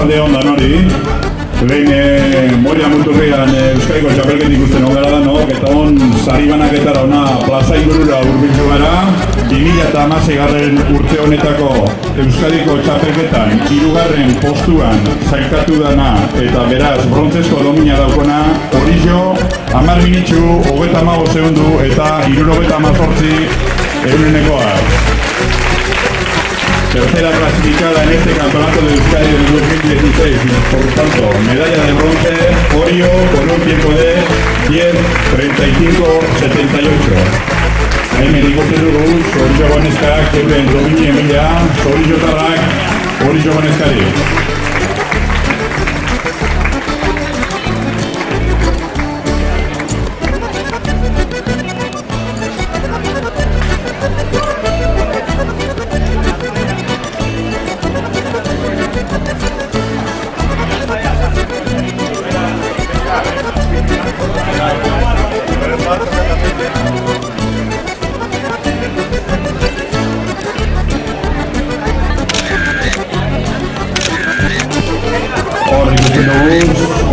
Arratsalde on danori. Lehen Moria Muturrian Euskadiko txapelket ikusten hogara danok, eta on sari banaketara ona plaza ingurura hurbildu gara. 2016 urte honetako Euskadiko txapelketan 3. postuan sailkatu dana eta beraz brontzezko domina daukona Orillo 10 minutxu 35 segundu eta 78 eurenekoa. Tercera clasificada en este campeonato de Euskadi del 2016, por tanto, medalla de bronce, Orio con un tiempo de 10:35:78. Hemen ikusten dugu, Orillo Goneskak, euren domini emila, Orillo Tarrak, Orillo Goneskari.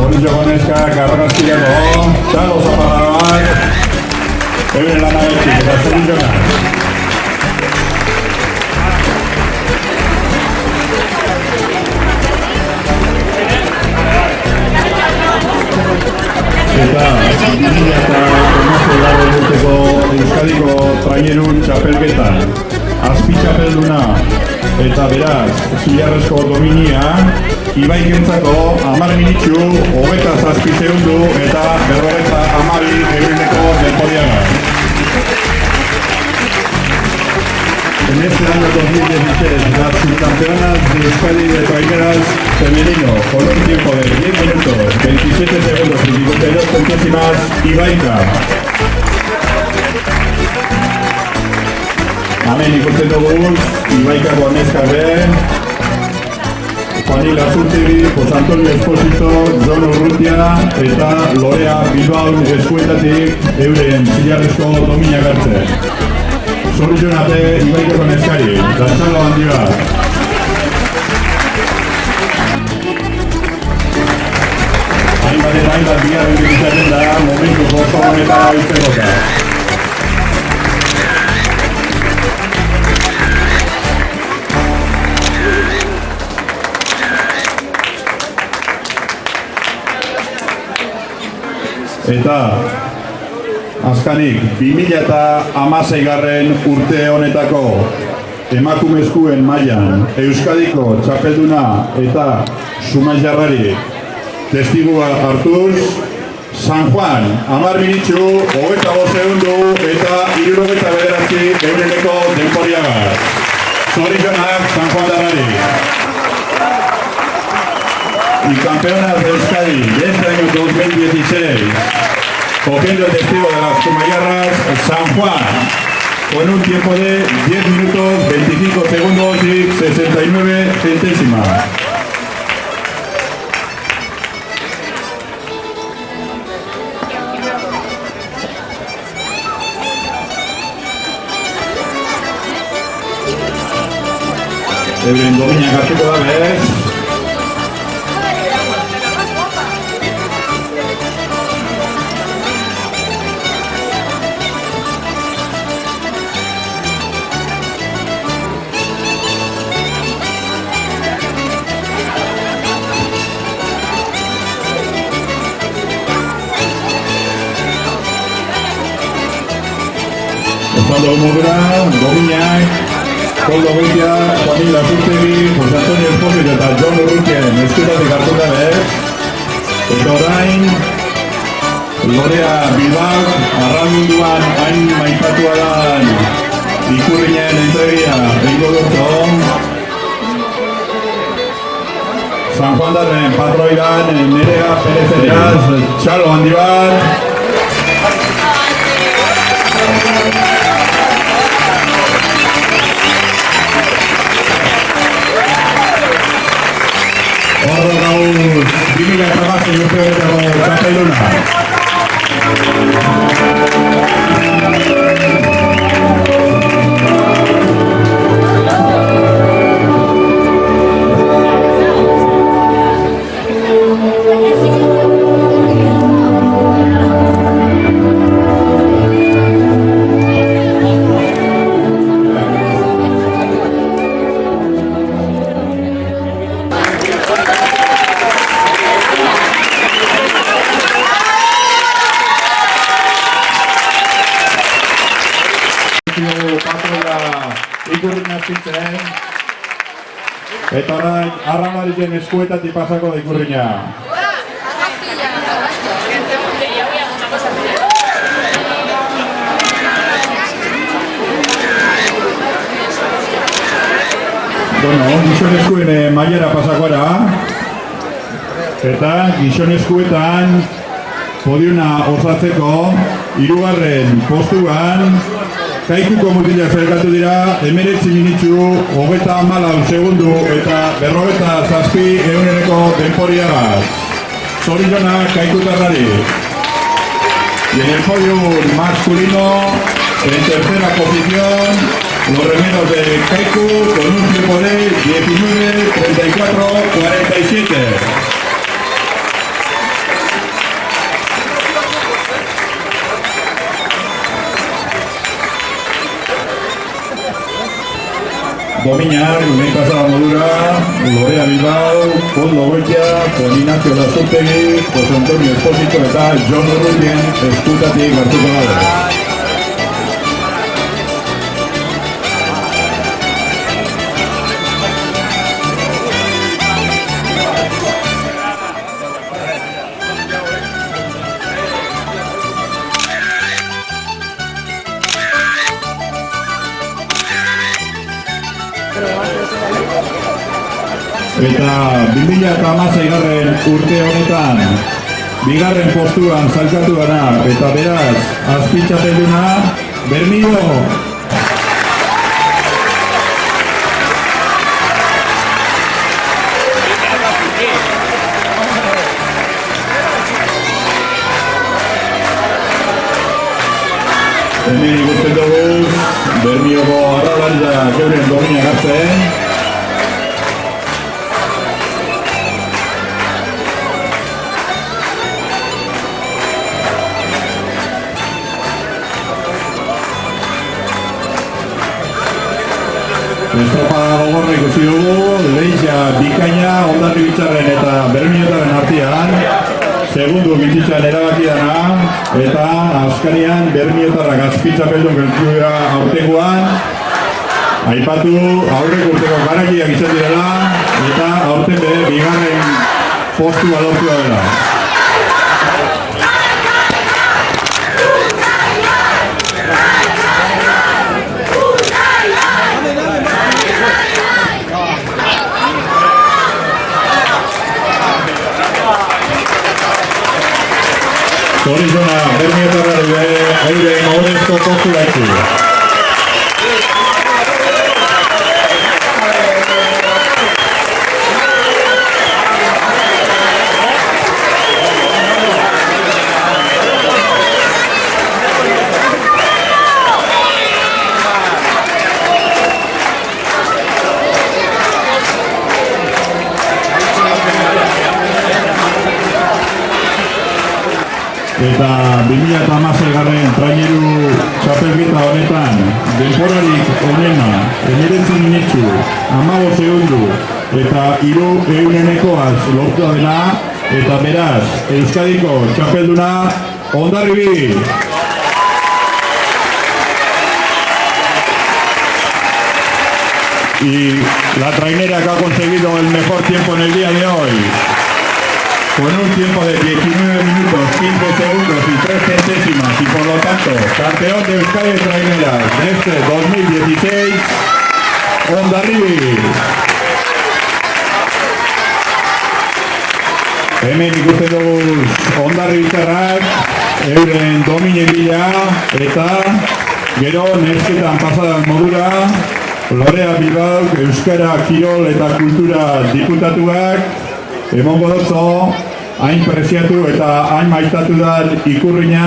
Orillo Goneskak argazkiako, txalo zaparradoak, euren lanabetxik eta Orillonak. Eta 2016 urteko Euskadiko trainerun txapelketan, azpi txapelduna eta beraz zilarrezko dominia, Ibaikentzako 10 minutxu, 27 segundu eta 52 eureneko denboriaga. En este año 2016, las subcampeonas de Euskadi de traineras femenino, con un tiempo de 10 minutos, 27 segundos y 52 centésimas, Ibaika. Hemen ikusten dugu, Ibaika Goneskak Juanil Azurtegi, Jose Antonio Esposito, Jon Urrutia eta Lorea Bilbao eskuetatik euren zilarrezko domina gartzen. Zorrizionate Ibaika Goneskari, dantzalo handi bat. Hainbat eta hainbat bigarren izaten da momentu gozo honetara oiztekoka. Eta azkanik 2016 urte honetako emakumezkuen mailan Euskadiko txapelduna eta Zumaiarrari testigua hartuz, San Juan 10 minutxu, 25 segundu eta 79 eureneko denboriaga. Zorrizionak San Juan darrari. Y campeonas de Euskadi de este año 2016, cogiendo el testigo de las Zumayarras, San Juan, con un tiempo de 10 minutos, 25 segundos y 69 centésimas. Euren domina hartuko da bez. Koldo Mugura, dominak, Koldo Goitia, Juanil Azurtegi, Jose Antonio Esposito eta Jon Urrutien eskutatik hartu da bez. Eta orain, Lorea Bilbao, arramunduan hain maipatua da ikurriñen entregia egingo dutzo. San Juan darren patroiran Nerea Perez Eraz, txalo handi bat. Horro gauz, 2016 urte honetako txapelduna. aspitzen. Eta orain, arramariken eskuetatik pasako da ikurriña. Bueno, gizonezkoen mailara pasakora. Eta gizonezkoetan podiuna osatzeko hirugarren postuan Kaikuko mutilak zerkatu dira 19 minutu, 34 segundu eta 57 denporiagaz. Zorionak Kaikutarrari. Y en el podio masculino, en tercera posición, los remeros de Kaiku con un tiempo de 19:34:47. Dominar, lehen pasada modura, Lorea Bilbao, Koldo Goitia, Juan Ignacio Lasotegi, José Antonio Espósito eta Jon Rubien eskutatik hartuko dago. Eta 2016 urte honetan bigarren postuan salkatu gara eta beraz azpitxapelduna Bermio. Hemen ikusten dugu Bermioko arrabariak euren domina gartzen. Estropada gogorra ikusi dugu, lehizia bikaina Hondarri Bitxarren eta Bermiotaren artean, segundu bizitzan erabaki dana, eta azkarian Bermiotarrak azpitzapeldun gertuera aurtengoan, aipatu aurreko urteko garakiak izan direla, eta aurten be bigarren postua lortu dela. Zorizona, Bermiotarrari euren ohorezko postu gaitu. Eta 2016 traineru txapelketa honetan denporarik onena 19 minutu, 15 segundu eta 300ekoaz lortu dela eta beraz Euskadiko txapelduna Hondarribi. Y la trainera que ha conseguido el mejor tiempo en el día de hoy, con un tiempo de 19 minutos, 15 segundos y 3 centésimas, y por lo tanto, campeón de Euskadi de traineras de este 2016, Hondarribi. Hemen ikusten dugu Hondarribitarrak euren dominen bila eta gero nesketan pasadan modura Lorea Bilbao, Euskara, Kirol eta Kultura diputatuak emongo dotzo hain preziatu eta hain maitatu da ikurriña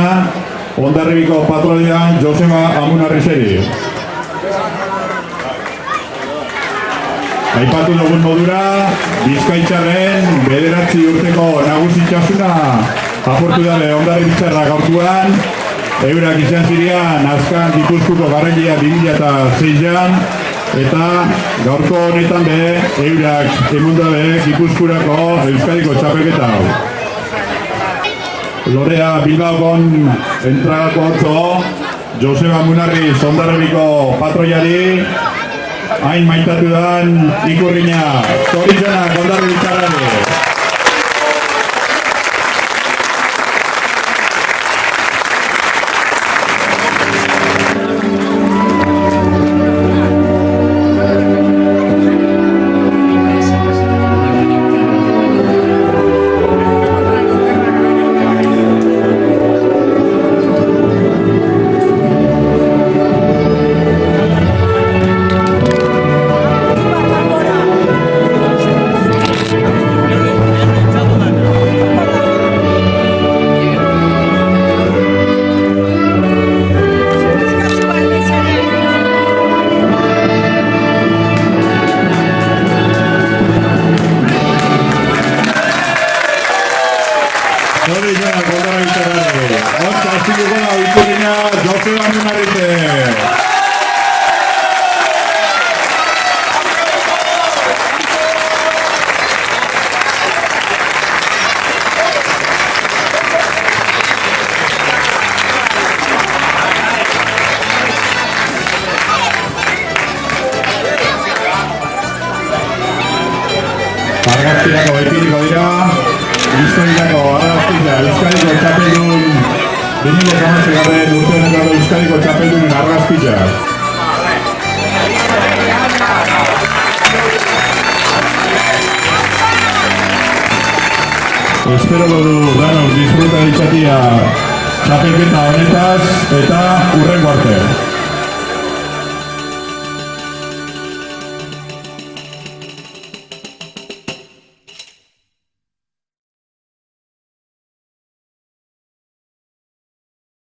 Hondarribiko patrolian Joseba Amunarrizeri. Aipatu dugun modura, Bizkaitarren 9 urteko nagusitasuna apurtu dale Hondarribitarrak gaurtuan, eurak izan zirean azkan Gipuzkoako garrailia 2006an, eta gaurko honetan be, eurak emundu be Gipuzkoako Euskadiko txapelketa hau. Lorea Bilbaokon entragako otzo, Joseba Munarriz Hondarribiko patroiari, hain maitatu dan ikurriña. Zoritxonak Hondarribitarrari. Zoritxonak Hondarribitarrari. Hortz aztikuko da ikurriña Joseba Munarrite. Argazkiako etiriko dira, historiako argazkia, Euskadiko txapeldun, 2016 urtean Euskadiko txapeldunen argazkia. Espero du danok disfruta ditzatia txapelketa honetaz eta hurrengo arte.